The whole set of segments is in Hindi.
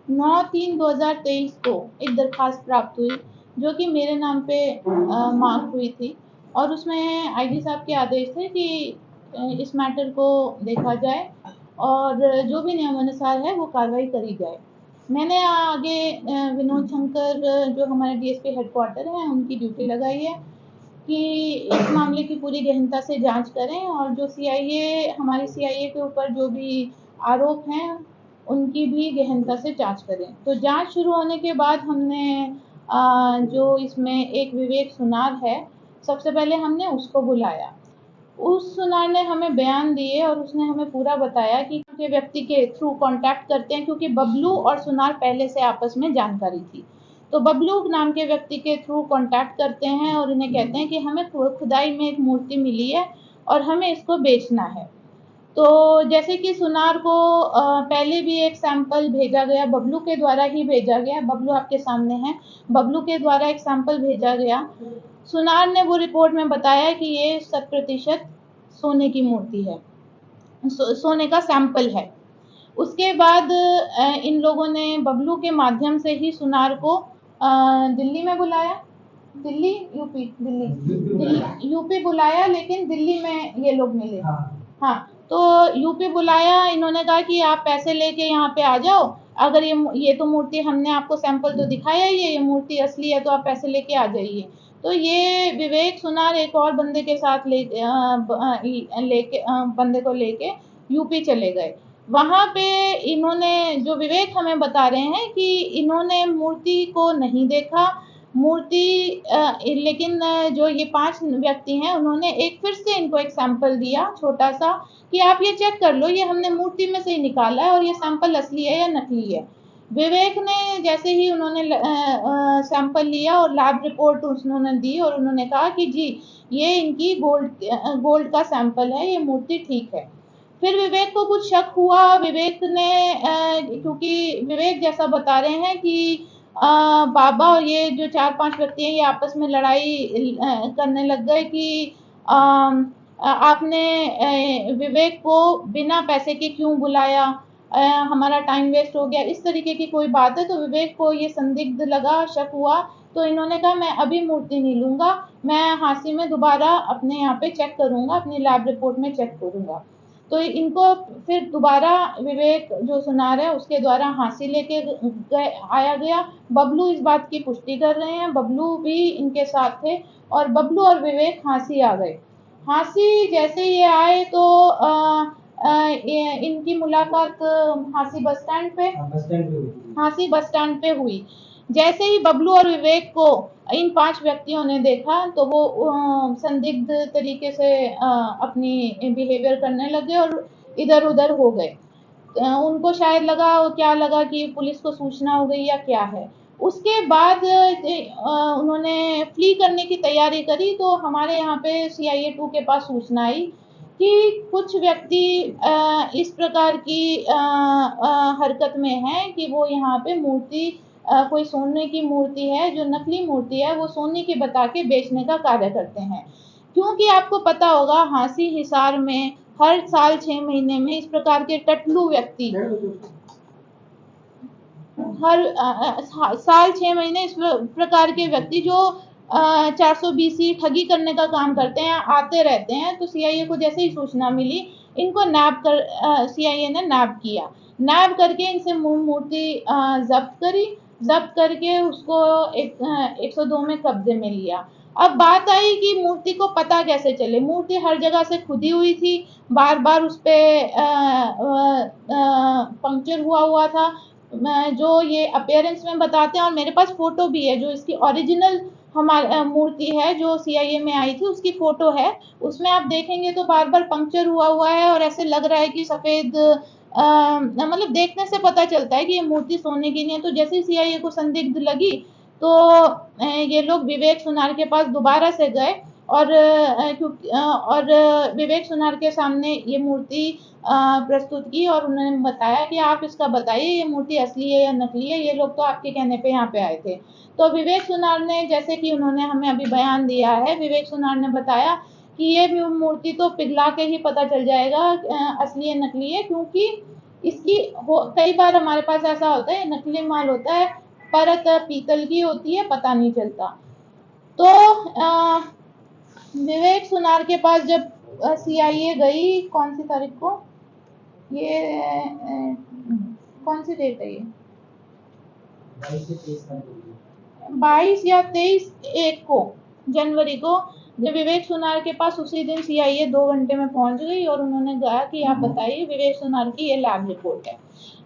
9/3/2023 को एक दरखास्त प्राप्त हुई जो कि मेरे नाम पे मार्क हुई थी, और उसमें आईजी साहब के आदेश थे कि इस मैटर को देखा जाए और जो भी नियमानुसार है वो कार्रवाई करी जाए। मैंने आगे विनोद शंकर जो हमारे डीएसपी हेडक्वार्टर हैं उनकी ड्यूटी लगाई है कि इस मामले की पूरी गहनता से जांच करें और जो हमारी सीआईए के ऊपर जो भी आरोप हैं उनकी भी गहनता से जांच करें। तो जांच शुरू होने के बाद हमने जो इसमें एक विवेक सुनार है, सबसे पहले हमने उसको बुलाया। उस सुनार ने हमें बयान दिए और उसने हमें पूरा बताया कि के व्यक्ति के थ्रू कांटेक्ट करते हैं, क्योंकि बबलू और सुनार पहले से आपस में जानकारी थी। तो बबलू नाम के व्यक्ति के थ्रू कांटेक्ट करते हैं और उन्हें कहते हैं कि हमें खुदाई में एक मूर्ति मिली है और हमें इसको बेचना है। तो जैसे कि सुनार को पहले भी एक सैंपल भेजा गया, बबलू के द्वारा ही भेजा गया, बबलू आपके सामने है, बबलू के द्वारा एक सैंपल भेजा गया। सुनार ने वो रिपोर्ट में बताया कि ये 100% सोने की मूर्ति है, सोने का सैंपल है। उसके बाद इन लोगों ने बबलू के माध्यम से ही सुनार को दिल्ली में बुलाया, दिल्ली यूपी बुलाया, लेकिन दिल्ली में ये लोग मिले। हाँ, तो यूपी बुलाया, इन्होंने कहा कि आप पैसे लेके यहाँ पे आ जाओ, अगर ये तो मूर्ति हमने आपको सैंपल तो दिखाया ही है, ये मूर्ति असली है, तो आप पैसे लेके आ जाइए। तो ये विवेक सुनार एक और बंदे के साथ बंदे को लेके यूपी चले गए। वहां पे इन्होंने, जो विवेक हमें बता रहे हैं कि इन्होंने मूर्ति को नहीं देखा, लेकिन जो ये 5 व्यक्ति हैं उन्होंने फिर से इनको एक सैंपल दिया छोटा सा कि आप ये चेक कर लो, ये हमने मूर्ति में से ही निकाला है और ये सैंपल असली है या नकली है। विवेक ने जैसे ही उन्होंने सैंपल लिया और लैब रिपोर्ट उन्होंने दी और उन्होंने कहा कि जी ये इनकी गोल्ड का सैंपल है, ये मूर्ति ठीक है। फिर विवेक को कुछ शक हुआ, विवेक ने क्योंकि विवेक जैसा बता रहे हैं कि बाबा और ये जो 4-5 व्यक्ति हैं ये आपस में लड़ाई करने लग गए कि आपने विवेक को बिना पैसे के क्यों बुलाया, हमारा टाइम वेस्ट हो गया, इस तरीके की कोई बात है। तो विवेक को ये संदिग्ध लगा, शक हुआ, तो इन्होंने कहा मैं अभी मूर्ति नहीं लूंगा, मैं हांसी में दोबारा अपने यहाँ पे चेक करूंगा, अपनी लैब रिपोर्ट में चेक करूंगा। तो इनको फिर दोबारा विवेक जो सुनार है उसके द्वारा हांसी लेके आया गया। बबलू इस बात की पुष्टि कर रहे हैं, बबलू भी इनके साथ थे और बबलू और विवेक हांसी आ गए। हांसी जैसे ये आए तो इनकी मुलाकात हांसी बस स्टैंड पे हुई। जैसे ही बबलू और विवेक को इन 5 व्यक्तियों ने देखा तो वो संदिग्ध तरीके से अपनी बिहेवियर करने लगे और इधर उधर हो गए। उनको शायद क्या लगा कि पुलिस को सूचना हो गई या क्या है। उसके बाद उन्होंने फ्ली करने की तैयारी करी, तो हमारे यहाँ पे सीआईए 2 के पास सूचना आई कि कुछ व्यक्ति इस प्रकार की हरकत में हैं कि वो यहाँ पे मूर्ति कोई सोने की मूर्ति है, जो नकली मूर्ति है वो सोने की बता के बेचने का कार्य करते हैं। क्योंकि आपको पता होगा हांसी हिसार में हर साल 6 महीने में इस प्रकार के टटलू व्यक्ति हर साल 6 महीने इस प्रकार के व्यक्ति जो 420 ठगी करने का काम करते हैं आते रहते हैं। तो सीआईए को जैसे ही सूचना मिली, इनको सीआईए ने नैब किया, नैब करके इनसे मूर्ति जब्त करी, जब्त करके उसको 102 में कब्जे में लिया। अब बात आई कि मूर्ति को पता कैसे चले, मूर्ति हर जगह से खुदी हुई थी, बार बार उस पे पंक्चर हुआ था, जो ये अपीयरेंस में बताते हैं, और मेरे पास फोटो भी है जो इसकी ओरिजिनल हमारी मूर्ति है जो सीआईए में आई थी, उसकी फोटो है, उसमें आप देखेंगे तो बार बार पंक्चर हुआ है और ऐसे लग रहा है कि सफेद मतलब देखने से पता चलता है कि ये मूर्ति सोने की नहीं है। तो जैसे सीआईए को संदिग्ध लगी तो ये लोग विवेक सुनार के पास दोबारा से गए और विवेक सुनार के सामने ये मूर्ति प्रस्तुत की और उन्होंने बताया कि आप इसका बताइए ये मूर्ति असली है या नकली है, ये लोग तो आपके कहने पे यहाँ पे आए थे। तो विवेक सुनार ने, जैसे कि उन्होंने हमें अभी बयान दिया है, विवेक सुनार ने बताया कि ये मूर्ति तो पिघला के ही पता चल जाएगा असली है नकली है, क्योंकि इसकी कई बार हमारे पास ऐसा होता है, नकली माल होता है, परत पीतल की होती है, पता नहीं चलता। तो विवेक सुनार के पास जब सीआईए गई, कौन सी तारीख को, ये कौन सी डेट है, ये 22 या 23 एक को, जनवरी को, जब विवेक सुनार के पास उसी दिन सीआईए 2 घंटे में पहुंच गई और उन्होंने कहा कि आप बताइए विवेक सुनार की ये लैब रिपोर्ट है।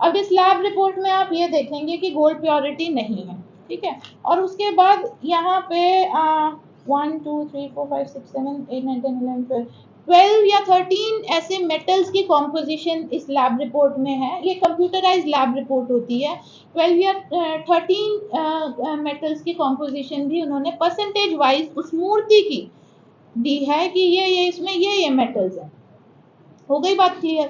अब इस लैब रिपोर्ट में आप ये देखेंगे कि गोल्ड प्योरिटी नहीं है, ठीक है। और उसके बाद यहाँ पे 1 2 3 4 5 6 7 8 9 10 11 12 या 13 ऐसे मेटल्स की कॉम्पोजिशन इस लैब रिपोर्ट में है। ये कंप्यूटराइज लैब रिपोर्ट होती है। 12 या 13 मेटल्स की कॉम्पोजिशन भी उन्होंने परसेंटेज वाइज उस मूर्ति की दी है कि ये इसमें ये मेटल्स हैं। हो गई बात क्लियर?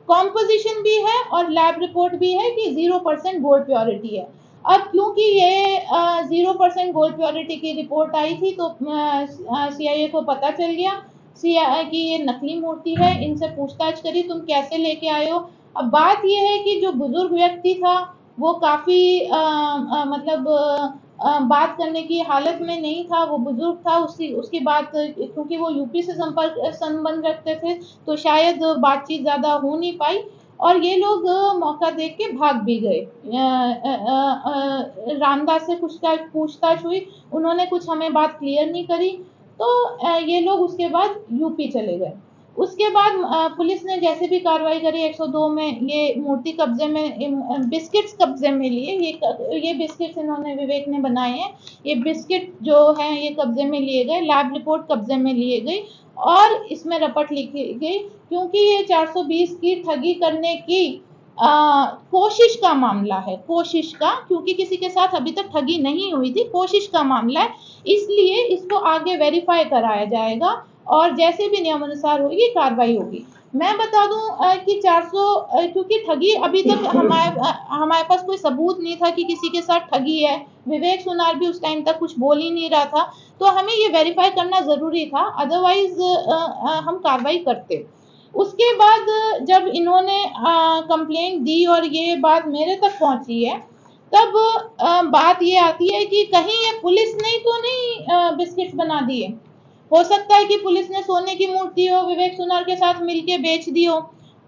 कॉम्पोजिशन भी है और लैब रिपोर्ट भी है कि 0% गोल्ड प्योरिटी है। अब क्योंकि ये 0% गोल्ड प्योरिटी की रिपोर्ट आई थी तो सीआईए को पता चल गया कि ये नकली मूर्ति है। इनसे पूछताछ करी, तुम कैसे लेके आए हो। अब बात ये है कि जो बुजुर्ग व्यक्ति था वो काफी मतलब बात करने की हालत में नहीं था, वो बुजुर्ग था, उसकी बात, क्योंकि वो यूपी से संबंध रखते थे तो शायद बातचीत ज्यादा हो नहीं पाई और ये लोग मौका देख के भाग भी गए। रामदास से कुछ पूछताछ हुई, उन्होंने कुछ हमें बात क्लियर नहीं करी, तो ये लोग उसके बाद यूपी चले गए। उसके बाद पुलिस ने जैसे भी कार्रवाई करी 102 में ये मूर्ति कब्जे में, बिस्किट्स कब्जे में लिए। ये बिस्किट्स इन्होंने, विवेक ने बनाए हैं। ये बिस्किट जो है ये कब्जे में लिए गए, लैब रिपोर्ट कब्जे में लिए गई और इसमें रपट लिखी गई क्योंकि ये 420 की ठगी करने की कोशिश का मामला है। कोशिश का, क्योंकि किसी के साथ अभी तक ठगी नहीं हुई थी, कोशिश का मामला है, इसलिए इसको आगे वेरीफाई कराया जाएगा और जैसे भी नियमानुसार होगी कार्रवाई होगी। मैं बता दूं कि 400, क्योंकि ठगी अभी तक हमारे पास कोई सबूत नहीं था कि किसी के साथ ठगी है। विवेक सुनार भी उस टाइम तक कुछ बोल ही नहीं रहा था, तो हमें ये वेरीफाई करना जरूरी था, अदरवाइज हम कार्रवाई करते। उसके बाद जब इन्होंने कंप्लेंट दी और ये बात मेरे तक पहुंची है, तब बात ये आती है कि कहीं ये पुलिस ने तो नहीं बिस्किट्स बना दिए। हो सकता है कि पुलिस ने सोने की मूर्ति हो, विवेक सुनार के साथ मिलके बेच दी हो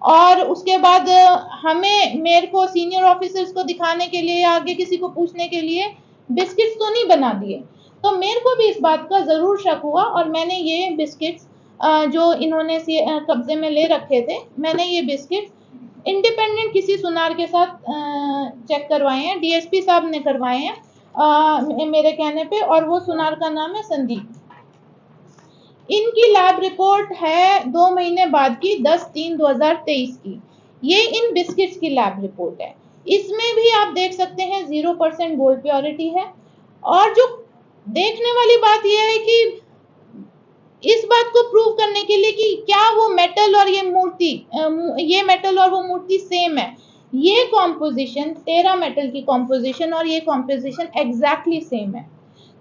और उसके बाद मेरे को सीनियर ऑफिसर्स को दिखाने के लिए, आगे किसी को पूछने के लिए बिस्किट्स तो नहीं बना दिए। तो मेरे को भी इस बात का जरूर शक हुआ और मैंने ये बिस्किट्स जो इन्होंने कब्जे में ले रखे थे, मैंने ये बिस्किट्स इंडिपेंडेंट किसी सुनार के साथ चेक करवाए हैं, डीएसपी साहब ने करवाए हैं मेरे कहने पे, और वो सुनार का नाम है संदीप। इनकी लैब रिपोर्ट है 2 महीने बाद की, 10/3/2023 की। ये इन बिस्किट्स की लैब रिपोर्ट है। इसमें भी आप देख सकते हैं 0% गोल्ड प्योरिटी है। और जो देखने वाली बात यह है कि इस बात को प्रूव करने के लिए कि क्या वो मेटल और ये मूर्ति, ये मेटल और वो मूर्ति सेम है, ये कॉम्पोजिशन 13 मेटल की कॉम्पोजिशन और ये कॉम्पोजिशन एग्जैक्टली सेम है।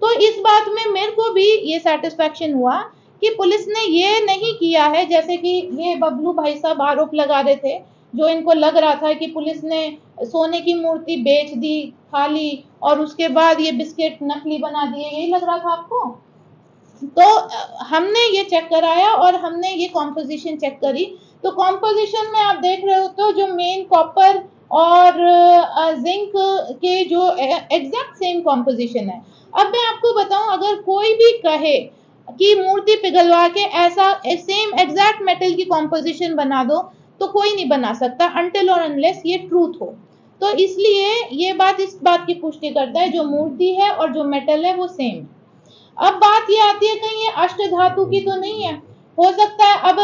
तो इस बात में मेरे को भी ये सेटिस्फैक्शन हुआ कि पुलिस ने ये नहीं किया है जैसे कि ये बबलू भाई साहब आरोप लगा रहे थे, जो इनको लग रहा था कि पुलिस ने सोने की मूर्ति बेच दी खाली और उसके बाद ये बिस्किट नकली बना दिए, यही लग रहा था आपको। तो हमने ये चेक कराया और हमने ये कॉम्पोजिशन चेक करी। तो कॉम्पोजिशन में आप देख रहे हो तो जो मेन कॉपर और जिंक के जो एग्जैक्ट सेम कॉम्पोजिशन है। अब मैं आपको बताऊं, अगर कोई भी कहे कि मूर्ति पिघलवा के ऐसा सेम एग्जैक्ट मेटल की कॉम्पोजिशन बना दो, तो कोई नहीं बना सकता अनटिल और अनलेस ये ट्रूथ हो। तो इसलिए ये बात इस बात की पुष्टि करता है, जो मूर्ति है और जो मेटल है वो सेम है। अब बात ये आती है कहीं ये अष्ट धातु की तो नहीं है, हो सकता है। अब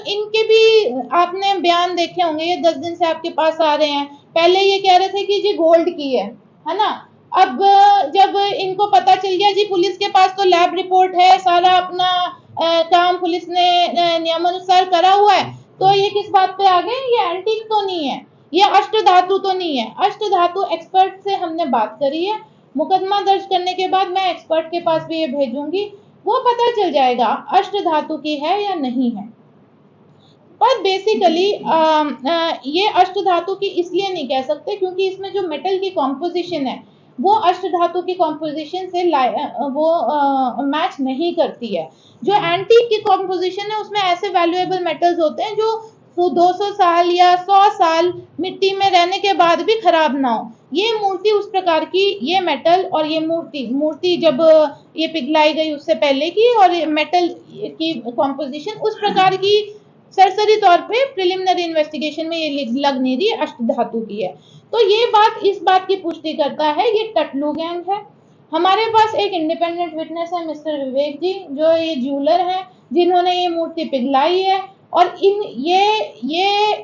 इनके भी आपने बयान देखे होंगे, ये 10 दिन से आपके पास आ रहे हैं। पहले ये कह रहे थे कि जी गोल्ड की है ना। अब जब इनको पता चल गया जी पुलिस के पास तो लैब रिपोर्ट है, सारा अपना काम पुलिस ने नियमानुसार करा हुआ है, तो ये किस बात पे आ गए, ये एंटीक तो नहीं है, ये अष्ट धातु तो नहीं है। अष्ट धातु एक्सपर्ट से हमने बात करी है, मुकदमा दर्ज करने के बाद मैं एक्सपर्ट के पास भी ये भेजूंगी, वो पता चल जाएगा अष्ट धातु की है या नहीं है। पर बेसिकली ये अष्ट धातु की इसलिए नहीं कह सकते क्योंकि इसमें जो मेटल की कॉम्पोजिशन है वो अष्ट धातु की कॉम्पोजिशन से वो मैच नहीं करती है। जो एंटीक की कॉम्पोजिशन है उसमें ऐसे वैल्यूएबल मेटल्स होते हैं जो 200 साल या 100 साल मिट्टी में रहने के बाद भी खराब ना हो। ये मूर्ति उस प्रकार की, ये मेटल और ये मूर्ति जब ये पिघलाई गई उससे पहले की, और ये मेटल की कॉम्पोजिशन उस प्रकार की सरसरी तौर पे प्रिलिमिनरी इन्वेस्टिगेशन में ये लग नहीं रही अष्ट धातु की है। तो ये बात इस बात की पुष्टि करता है ये टटलू गैंग है। हमारे पास एक इंडिपेंडेंट विटनेस है मिस्टर विवेक जी, जो ये ज्वेलर हैं जिन्होंने ये मूर्ति पिघलाई है, और ये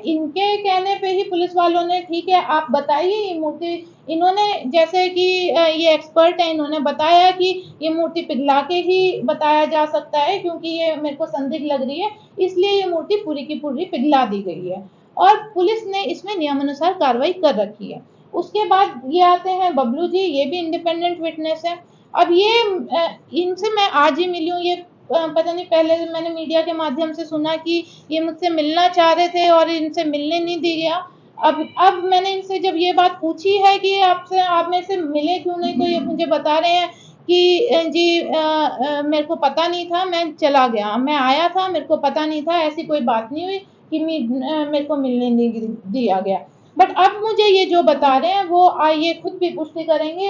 इनके कहने पे ही पुलिस वालों ने ठीक है आप बताइए ये मूर्ति, इन्होंने जैसे कि ये एक्सपर्ट है, इन्होंने बताया कि ये मूर्ति पिघला के ही बताया जा सकता है क्योंकि ये मेरे को संदिग्ध लग रही है, इसलिए ये मूर्ति पूरी की पूरी पिघला दी गई है और पुलिस ने इसमें नियमानुसार कार्रवाई कर रखी है। उसके बाद ये आते हैं बबलू जी, ये भी इंडिपेंडेंट विटनेस है। अब ये इनसे मैं आज ही मिली हूँ, ये पता नहीं पहले मैंने मीडिया के माध्यम से सुना कि ये मुझसे मिलना चाह रहे थे और इनसे मिलने नहीं दिया। अब मैंने इनसे जब ये बात पूछी है कि आप मेरे से मिले क्यों नहीं, तो ये मुझे बता रहे हैं कि जी मेरे को पता नहीं था, मैं चला गया, मैं आया था, मेरे को पता नहीं था, ऐसी कोई बात नहीं हुई कि मेरे को मिलने नहीं दिया गया। बट अब मुझे ये जो बता रहे हैं वो ये खुद भी पुष्टि करेंगे।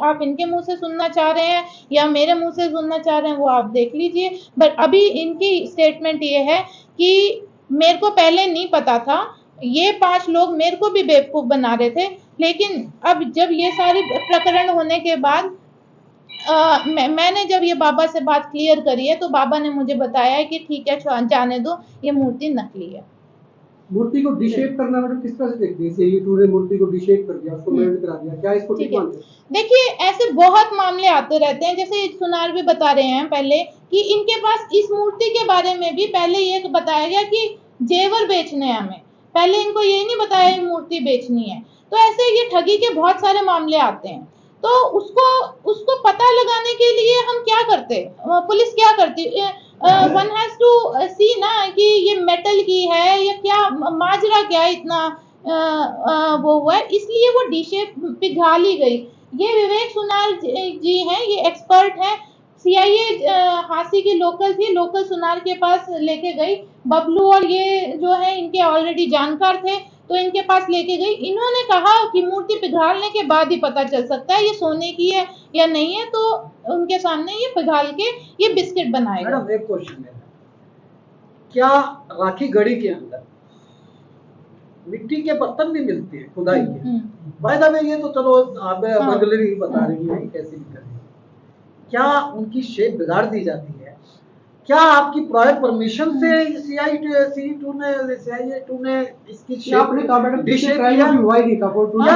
आप इनके मुंह से सुनना चाह रहे हैं या मेरे मुंह से सुनना चाह रहे हैं वो आप देख लीजिए। बट अभी इनकी स्टेटमेंट ये है कि मेरे को पहले नहीं पता था, ये 5 लोग मेरे को भी बेवकूफ बना रहे थे, लेकिन अब जब ये सारी प्रकरण होने के बाद मैंने जब ये बाबा से बात क्लियर करी है तो बाबा ने मुझे बताया है कि ठीक है जाने दो, ये मूर्ति नकली है। मूर्ति को डिशेप करना मतलब किस तरह से देखते हैं? ये टूर ने मूर्ति को डिशेप कर दिया, उसको मेल्ट करा दिया, क्या इसको ठीक मानते हैं? देखिए ऐसे बहुत मामले आते रहते हैं, जैसे सुनार भी बता रहे हैं पहले कि इनके पास इस मूर्ति के बारे में भी पहले ये बताया गया कि जेवर बेचने हैं हमें, पहले इनको ये नहीं बताया ये मूर्ति बेचनी है। तो ऐसे ये ठगी के बहुत सारे मामले आते हैं, तो उसको पता लगाने के लिए हम क्या करते, पुलिस क्या करती, वन हैज टू सी ना कि ये मेटल की है या क्या माजरा क्या इतना वो हुआ है, इसलिए वो डिशेप पिघला ली गई। ये विवेक सुनार जी हैं, ये एक्सपर्ट हैं, सीआईए हांसी की लोकल थी, लोकल सुनार के पास लेके गई। बबलू और ये जो है इनके ऑलरेडी जानकार थे तो इनके पास लेके गई। इन्होंने कहा कि मूर्ति पिघालने के बाद ही पता चल सकता है ये सोने की है या नहीं है, तो उनके सामने ये पिघाल के ये बिस्किट बनाएगा। मैडम एक क्वेश्चन है, क्या राखी गढ़ी के अंदर मिट्टी के बर्तन भी मिलते हैं खुदाई के? बाय द वे ये तो चलो आप बर्गलरी बता रही है कैसे भी करें, क्या उनकी शेप बिगाड़ दी जाती है? क्या आपकी प्रायर परमिशन से सीआईए 2 ने इसकी शेप डिशेप किया या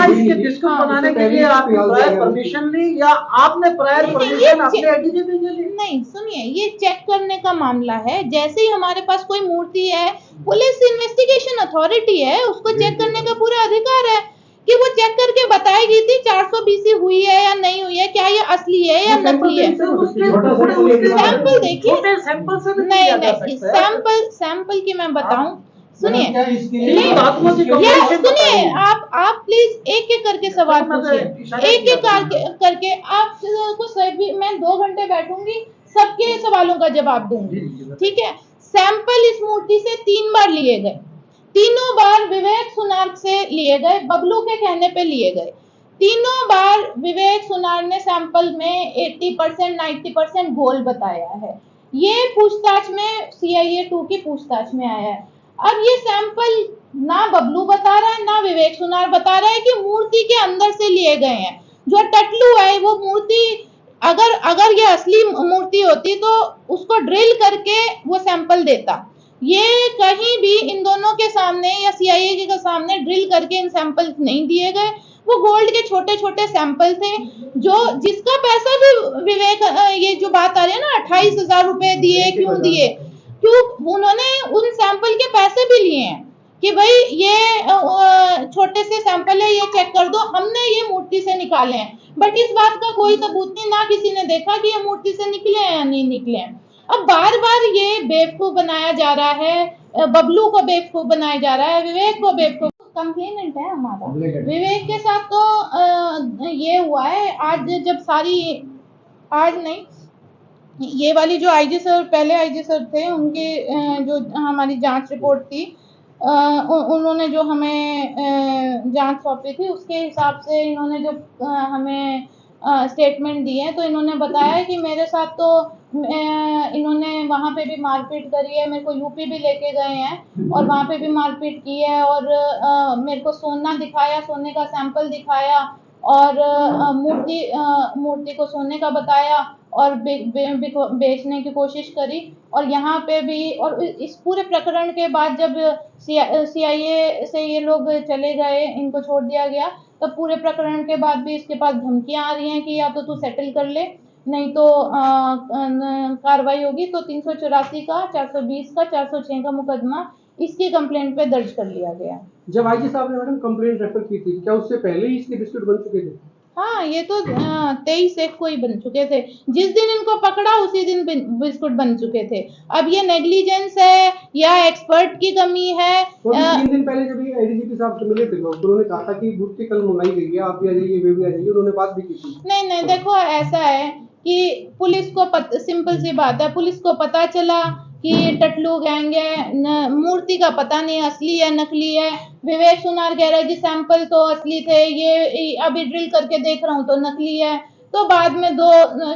इसके बिस्कुट बनाने के लिए आपने प्रायर परमिशन ली या आपने प्रायर परमिशन अपने एडीजीपी के लिए? नहीं सुनिए, ये चेक करने का मामला है। जैसे ही हमारे पास कोई मूर्ति है, पुलिस इन्वेस्टिगेशन अथॉरिटी है, उसको चेक करने का पूरा अधिकार है कि वो चेक करके बताएगी थी 400 बीसी हुई है या नहीं हुई है, क्या ये असली है या नकली है। सैंपल देखिए, नहीं सैंपल की मैं बताऊं, सुनिए सुनिए, आप प्लीज एक एक करके सवाल पूछिए, एक एक करके आपको सभी, मैं 2 घंटे बैठूंगी, सबके सवालों का जवाब दूंगी, ठीक है। सैंपल इस मूर्ति से 3 बार लिए गए, तीनों बार विवेक सुनार से लिए गए, बबलू के कहने पे लिए गए। तीनों बार विवेक सुनार ने सैंपल में 80% 90% गोल्ड बताया है। ये पूछताछ में सीआईए 2 की पूछताछ में आया है। अब ये सैंपल ना बबलू बता रहा है ना विवेक सुनार बता रहा है कि मूर्ति के अंदर से लिए गए हैं। जो टटलू है वो मूर्ति, अगर ये असली मूर्ति होती तो उसको ड्रिल करके वो सैंपल देता। ये कहीं भी इन दोनों के सामने या सीआईए के सामने ड्रिल करके इन सैंपल नहीं दिए गए। वो गोल्ड के छोटे छोटे सैंपल थे, जो जिसका पैसा भी विवेक, ये जो बात आ रही है ना 28,000 रुपए दिए, क्यों दिए, क्यों उन्होंने उन सैंपल के पैसे भी लिए हैं कि भाई ये छोटे से सैंपल है, ये चेक कर दो, हमने ये मूर्ति से निकाले हैं। बट इस बात का कोई सबूत नहीं, ना किसी ने देखा कि ये मूर्ति से निकले हैं या नहीं निकले हैं। अब बार बार ये बेवकूफ बनाया जा रहा है बबलू को बेवकूफ बनाया जा रहा है, विवेक को बेवकूफ। कंप्लेनेंट है हमारा विवेक के साथ। तो ये हुआ है आज जब सारी, आज नहीं, ये वाली जो आईजी सर, पहले आईजी सर थे, उनके जो हमारी जांच रिपोर्ट थी, उन्होंने जो हमें जांच सौंपी थी, उसके हिसाब से इन्होंने जो हमें स्टेटमेंट दी है, तो इन्होंने बताया कि मेरे साथ तो इन्होंने वहाँ पे भी मारपीट करी है, मेरे को यूपी भी लेके गए हैं और वहाँ पे भी मारपीट की है, और मेरे को सोना दिखाया, सोने का सैंपल दिखाया, और मूर्ति को सोने का बताया और बेचने की कोशिश करी। और यहाँ पे भी, और इस पूरे प्रकरण के बाद जब CIA से ये लोग चले गए, इनको छोड़ दिया गया, तब पूरे प्रकरण के बाद भी इसके पास धमकियां आ रही हैं कि या तो तू सेटल कर ले, नहीं तो कार्रवाई होगी। तो 384 का, 420 का, 406 का मुकदमा इसकी कंप्लेंट पे दर्ज कर लिया गया। जब आईजी साहब ने मैडम कंप्लेंट रेफर की थी, क्या उससे पहले ही इसके बिस्कुट बन चुके थे? हाँ, ये तो 23 को ही बन चुके थे। जिस दिन इनको पकड़ा उसी दिन बिस्कुट बन चुके थे। अब ये नेग्लिजेंस है या एक्सपर्ट की कमी है? तो 3 दिन पहले जब ये एडीजीपी साहब से मिले थे, तो उन्होंने कहा था कि मूर्ति कल मंगाई गई है, आप भी आ जाइए, वे भी आ जाइए, उन्होंने बात भी की थी। नहीं, देखो ऐसा है कि पुलिस को सिंपल सी बात है, पुलिस को पता चला कि टटलू गैंग है, मूर्ति का पता नहीं असली है नकली है। विवेक सुनार कह रहा है कि सैंपल तो असली थे, ये अभी ड्रिल करके देख रहा हूँ तो नकली है। तो बाद में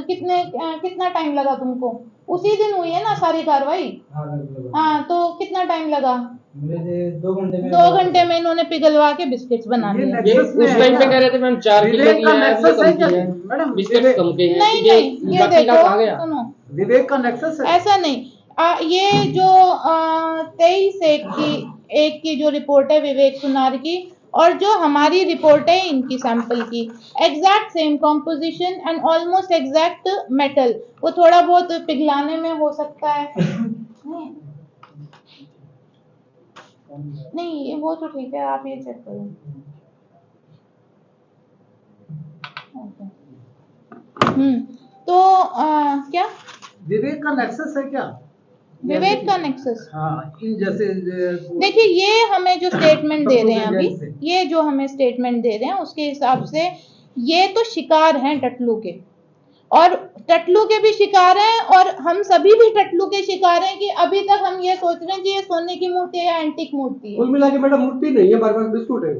कितना टाइम लगा तुमको? उसी दिन हुई है ना सारी कार्रवाई? हाँ, तो कितना टाइम लगा? मुझे 2 घंटे में 2 घंटे में इन्होंने पिघलवा के बिस्किट्स बना दिए। ये उस टाइम पे कह रहे थे मैम 4 किलो की है, मैडम बिस्किट कम के हैं। नहीं, ये देखो, सुनो, विवेक का नेक्सस है ऐसा नहीं। ये जो 23/1 की जो रिपोर्ट है विवेक सुनार की, और जो हमारी रिपोर्ट है इनकी सैंपल की, exact same composition and almost exact metal. वो थोड़ा बहुत पिघलाने में हो सकता है। नहीं, वो तो ठीक है, आप ये चेक करो। तो क्या विवेक का नेक्सस है क्या? विवेक का नेक्सस? हाँ, इन जैसे देखिए, ये हमें जो स्टेटमेंट दे रहे हैं अभी, ये जो हमें स्टेटमेंट दे रहे हैं उसके हिसाब से ये तो शिकार हैं टटलू के, और टटलू के भी शिकार हैं, और हम सभी भी टटलू के शिकार हैं कि अभी तक हम ये सोच रहे हैं कि ये सोने की मूर्ति है या एंटीक मूर्ति है। कुल मिला के मैडम मूर्ति नहीं है, बार-बार बिस्कुट है।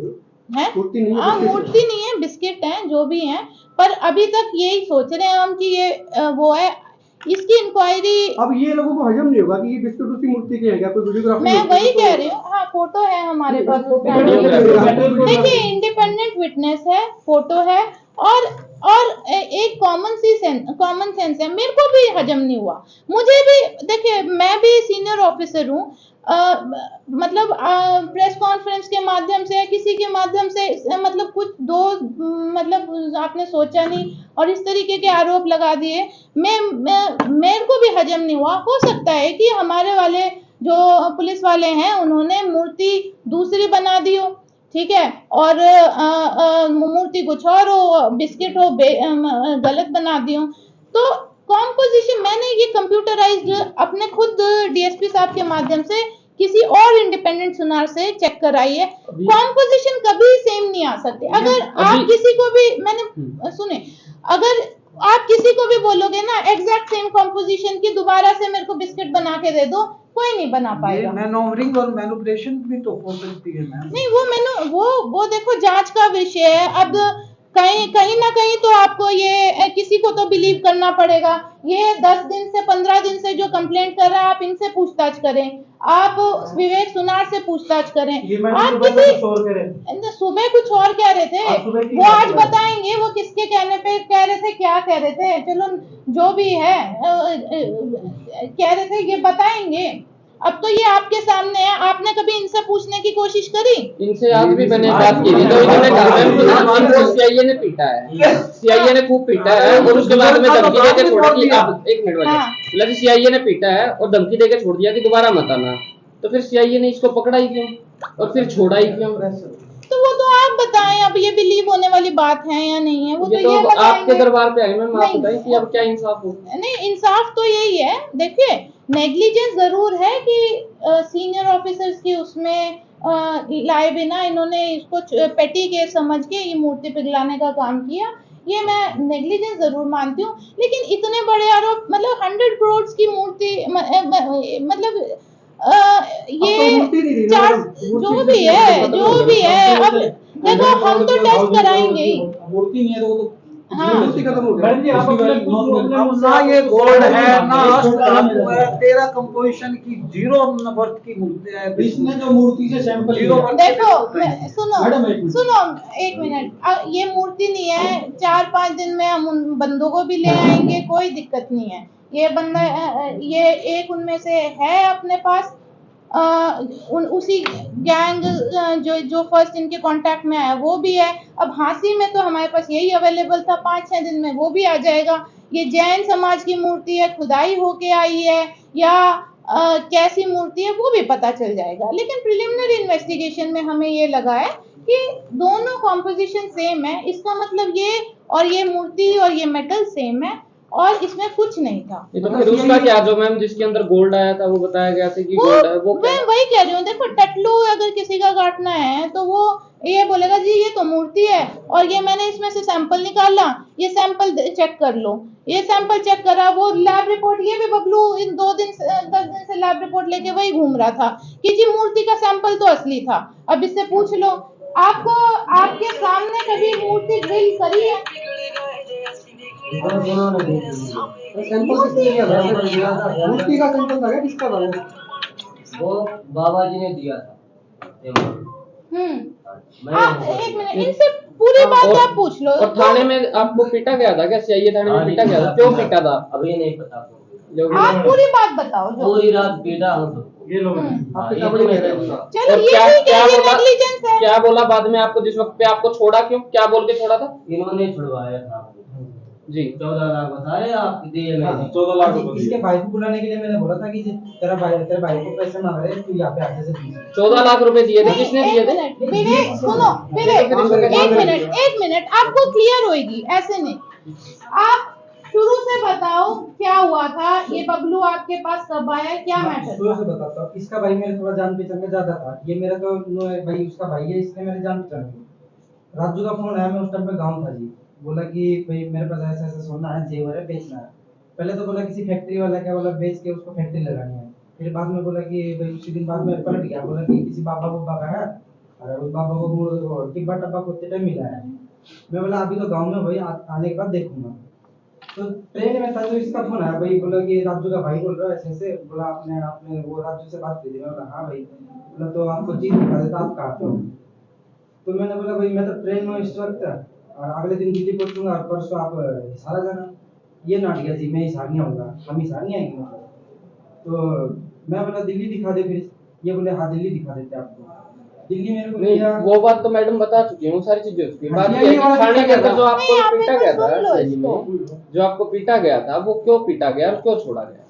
मूर्ति नहीं है, हाँ, मूर्ति नहीं है, बिस्किट है, जो भी है, पर अभी तक यही सोच रहे हैं हम कि ये वो है। इसकी इंक्वायरी, अब ये लोगों को हजम नहीं होगा कि ये बिस्कुट उसी मूर्ति के हैं क्या? कोई वीडियोग्राफी? मैं वही कह रही हूँ। हाँ, फोटो है हमारे पास। देखिए, इंडिपेंडेंट विटनेस है, फोटो है, और एक कॉमन सेंस है। मेरे को भी हजम नहीं हुआ। मुझे भी, देखिए, मैं भी सीनियर ऑफिसर हूँ, मतलब प्रेस कॉन्फ्रेंस के माध्यम से, किसी के माध्यम से, मतलब कुछ मतलब आपने सोचा नहीं और इस तरीके के आरोप लगा दिए। मेरे को भी हजम नहीं हुआ। हो सकता है कि हमारे वाले जो पुलिस वाले हैं उन्होंने मूर्ति दूसरी बना दी हो, ठीक है, और मूर्ति कुछ और हो, बिस्किट हो, गलत बना दी हो। तो कॉम्पोजिशन मैंने ये कंप्यूटराइज्ड अपने खुद डीएसपी साहब के माध्यम से किसी और इंडिपेंडेंट सुनार से चेक कराई है। कॉम्पोजिशन कभी सेम नहीं आ सकती। अगर आप किसी को भी, मैंने सुने, अगर आप किसी को भी बोलोगे ना एग्जैक्ट सेम कॉम्पोजिशन की, दोबारा से मेरे को बिस्किट बना के दे दो, कोई नहीं बना पाएगा। मैनोवरिंग और मैनिपुलेशन भी तो हो सकती है मैम। नहीं, वो देखो जांच का विषय है। अब कहीं ना कहीं तो आपको ये किसी को तो बिलीव करना पड़ेगा। ये 10 दिन से 15 दिन से जो कंप्लेंट कर रहा है, आप इनसे पूछताछ करें, आप विवेक सुनार से पूछताछ करें। आप किसी सुबह कुछ और कह रहे थे, वो आज बताएंगे वो किसके कहने पे कह रहे थे, क्या कह रहे थे, चलो जो भी है कह रहे थे, ये बताएंगे। अब तो ये आपके सामने है, आपने कभी इनसे पूछने की कोशिश करी? इनसे आज भी मैंने बात की थी, तो इन्होंने कहा सीआईए ने पीटा है, सीआईए ने खूब पीटा है, और उसके बाद में धमकी देके छोड़ दिया। एक मिनट मतलब सीआईए ने पीटा है और धमकी देके छोड़ दिया कि दोबारा मत आना। तो फिर सीआईए ने इसको पकड़ा ही क्यों और फिर छोड़ा ही क्यों? तो वो तो आप बताएं। अब ये बिलीव होने वाली बात है या नहीं है, वो तो ये ये तो आपके बताएंगे। दरबार पे आई मैम, आप नहीं, बताइए कि अब क्या इंसाफ हो। नहीं, इंसाफ तो यही है। देखिए, नेग्लिजेंस जरूर है कि सीनियर ऑफिसर्स की उसमें लाए बिना इन्होंने इसको पेटी केस समझ के ये मूर्ति पिघलाने का काम किया, ये मैं नेग्लिजेंस जरूर मानती हूँ। लेकिन इतने बड़े आरोप, मतलब 100 करोड़ की मूर्ति, मतलब ये मूर्ति नहीं दी ना चार, मैडम, जो मूर्ति भी है, जो भी है, अब देखो हम तो टेस्ट कराएंगे ही। मूर्ति नहीं है तो वो तो हाँ। मूर्ति खत्म हो गया। मैडम जी आप अपने अब ना ये गोल्ड है ना धातु है, 13 कंपोजिशन की 0 वर्थ की मूर्ति है। इसने जो मूर्ति से सैंपल जीरो लिया, वर्थ देखो, मैडम, एक मिनट। सुनो एक मिनट, ये मूर्ति नहीं है, 4-5 दिन में हम उन बंदों को भी ले आएंगे, कोई दिक्कत नहीं है। ये बंदा, ये एक उनमें से है अपने पास, उसी गैंग जो फर्स्ट इनके कांटेक्ट में आया वो भी है। अब हांसी में तो हमारे पास यही अवेलेबल था, 5-6 दिन में वो भी आ जाएगा। ये जैन समाज की मूर्ति है, खुदाई होके आई है या कैसी मूर्ति है वो भी पता चल जाएगा। लेकिन प्रिलिमिनरी इन्वेस्टिगेशन में हमें ये लगा है कि दोनों कॉम्पोजिशन सेम है, इसका मतलब ये और ये मूर्ति और ये मेटल सेम है और इसमें कुछ नहीं था। ये तो फिर उसका क्या, जो मैम जिसके अंदर गोल्ड आया था वो बताया गया था कि गोल्ड है, वो क्या? मैं वही कह रही हूँ, देखो टटलू अगर किसी का काटना है तो वो ये बोलेगा जी ये तो मूर्ति है और ये मैंने इसमें से सैंपल निकाला, ये सैंपल चेक कर लो। ये सैंपल चेक करा, वो लैब रिपोर्ट, ये भी बबलू इन 10 दिन से लैब रिपोर्ट लेके वही घूम रहा था कि जी मूर्ति का सैंपल तो असली था। अब इससे पूछ लो, आपको आपके सामने कभी मूर्ति ड्रिल करी है? मूर्ति का सैंपल था क्या, किसका था वो? वो बाबा जी ने दिया था। आप एक मिनट, इनसे पूरी बात आप पूछ लो। और थाने में आपको पीटा गया था क्या? सीआईए थाने में पीटा गया था, क्यों पीटा था? अभी नहीं पता जो भी आप पूरी बात बताओ। जो पूरी रात पीटा हम सबको। ये लो हाँ, ये तो मेरे को- चलो, और ये क्या ठीक क्या है, ये बोला, नेग्लिजेंस है। क्या बोला बाद में आपको, जिस वक्त पे आपको छोड़ा, क्यों, क्या बोल के छोड़ा था? इन्होंने छुड़वाया था जी 14 लाख बताए आप दिए मैंने। 14 लाख रुपए इसके भाई को बुलाने के लिए मैंने बोला था कि तेरे भाई को पैसे मांग रहे हैं, तू यहाँ पे आके से दीजिए। 14 लाख रुपए दिए थे, नहीं, किसने एक दिए थे? मिनट, विवेक सुनो, विवेक एक मिनट, आपको क्लियर होएगी, ऐसे नहीं। आप शुरू से बताओ क्या हुआ था, ये बबलू आपके पास कब आया, क्या मैटर शुरू था? से बताता हूँ। इसका भाई मेरे थोड़ा जान पहचान में ज्यादा था। ये मेरा तो भाई उसका भाई है, इसने मेरे जान पहचान में। राजू का फोन आया, मैं उस टाइम पे गाँव था जी। बोला कि भाई मेरे पास ऐसा ऐसा सोना है, जेवर है, बेचना है। पहले तो बोला किसी फैक्ट्री वाला, क्या बोला बेच के उसको फैक्ट्री लगानी है। फिर बाद में बोला कि भाई उसी दिन बाद में पलट गया, बोला कि किसी बाबा का है और उस बाबा को टिब्बा टब्बा कुत्ते टाइम मिला है। मैं बोला अभी तो गाँव में भाई आने के बाद देखूंगा। तो ट्रेन में था तो इसका फोन आया, भाई बोला कि राजू का भाई बोल रहा है ऐसे ऐसे। बोला आपने वो राजू से बात की थी? मैं बोला हाँ भाई। बोला तो आपको चीज दिखा देता, आप कहाँ पे हो? तो मैंने बोला भाई मैं तो ट्रेन में इस वक्त और अगले दिन दिल्ली पहुंचूंगा और परसों आप हिसार आ जाना। ये नाट गया जी, मैं हिसार नहीं आऊंगा, हम हिसार नहीं आएंगे मतलब। तो मैं बोला दिल्ली दिखा दे फिर। ये बोले हाँ दिल्ली दिखा देते आपको। दिल्ली मेरे को नहीं, लिया। वो बात तो मैडम बता चुकी हूँ, सारी चीजें उसकी बात हाँ, ये है कि ये थाने के अंदर जो आपको नहीं, आप पीटा एक गया बार था, सुन लो सही इसको। में जो आपको पीटा गया था वो क्यों पीटा गया और क्यों छोड़ा गया?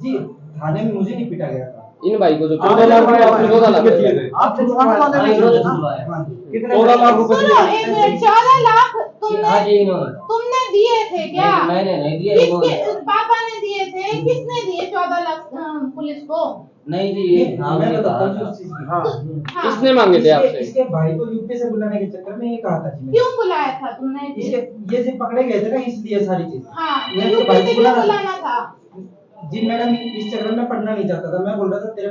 जी थाने में मुझे नहीं पीटा गया था। इन भाई को जो 14 लाख रुपए आपने 14 लाख किसके दिए थे? आप छुड़वाने वाले हाँ, नहीं इन्होंने छुड़वाए। छुड़वाया। हाँ जी। कितने 14 लाख रुपए सुनो एक मिनट, 14 लाख हाँ तुमने जी इन्होंने। तुमने दिए थे क्या? मैंने नहीं दिए, इन्होंने। किसके पापा ने दिए थे? किसने दिए 14 लाख पुलिस को? नहीं जी ये हाँ, मैं हमने बताता कहा हूँ था। उस चीज़ की। हाँ हाँ, किसने मांगे थे आपसे? इसके भाई को यूपी से बुलाने के चक्कर में ये कहा था जी मैंने। क्यों बुलाया था तुमने? इसके ये जो पकड़े गए थे ना इसलिए सारी चीज। हाँ, मैं तो यूपी भाई से को क्यों बुलाना बुलाना था? जी मैडम इस चक्कर में पढ़ना नहीं चाहता था। मैं बोल रहा था तेरे